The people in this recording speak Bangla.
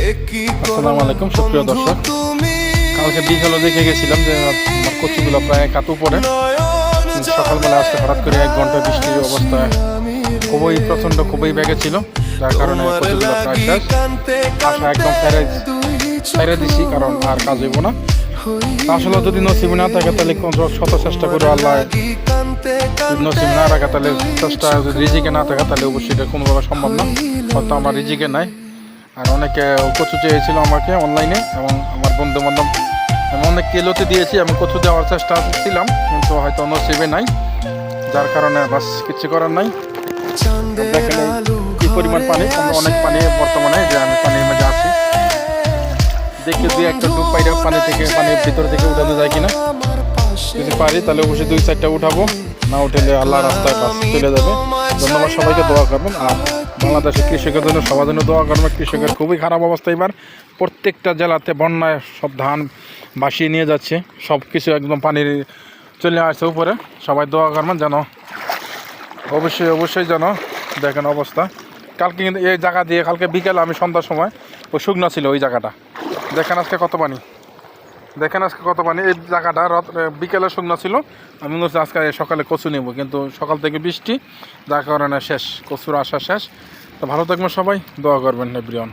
আসসালামু আলাইকুম সুপ্রিয় দর্শক, কালকে বিকালে দেখে গেছিলাম যে আমার কচুগুলো প্রায় কাতু পড়ে। সকালবেলা আজকে হঠাৎ করে 1 ঘন্টা বৃষ্টির অবস্থায় খুবই প্রচণ্ড খুবই বেগে ছিল, যার কারণে কচুগুলো প্রায় শেষ। আশা একদম ফেরে দিছি, কারণ আর কাজ হইব না। আসলে যদি নসিব না থাকে তাহলে শত চেষ্টা করে আল্লাহ, যদি নসিব না রাখে তাহলে চেষ্টা, যদি রিজিকে না থাকে তাহলে অবশ্যই এটা কোনোভাবে সম্ভব না। হয়তো আমার রিজিকে নাই। আর অনেকে কচু চেয়েছিল আমাকে অনলাইনে, এবং আমার বন্ধু বান্ধব আমি অনেক কিলোতে দিয়েছি, আমি কচু দেওয়ার চেষ্টা ছিলাম, কিন্তু হয়তো নসিবে নাই, যার কারণে বাস কিছু করার নাই। দেখেন কি পরিমাণ পানি, অনেক পানি বর্তমানে, যে আমি পানির মাঝে আছি। দেখি দুই একটা ডুব পাইলে পানি থেকে, পানির ভিতর থেকে উঠানো যায় কিনা। যদি পারি তাহলে অবশ্যই 2-4টা উঠাবো, না উঠলে আল্লাহ রাস্তায় বাস চলে যাবে। ধন্যবাদ, সবাইকে দোয়া করবেন। আর বাংলাদেশের কৃষকের জন্য সবার জন্য দোয়া করবেন। কৃষকের খুবই খারাপ অবস্থা এবার, প্রত্যেকটা জেলাতে বন্যায় সব ধান ভাসিয়ে নিয়ে যাচ্ছে, সব কিছু একদম পানির চলে আসছে উপরে। সবাই দোয়া করবেন যেন অবশ্যই যেন দেখেন অবস্থা। কালকে কিন্তু এই জায়গা দিয়ে কালকে বিকেলে আমি সন্ধ্যার সময় ও শুকনো ছিল ওই জায়গাটা, দেখেন আজকে কত পানি, এই জায়গাটা বিকেলে শুকনো ছিল। আমি মনে হচ্ছে আজকে সকালে কচু নেব, কিন্তু সকাল থেকে বৃষ্টি, যার কারণে শেষ, কচুর আশা শেষ। তো ভালো থাকবেন সবাই, দোয়া করবেন এভরিওয়ান।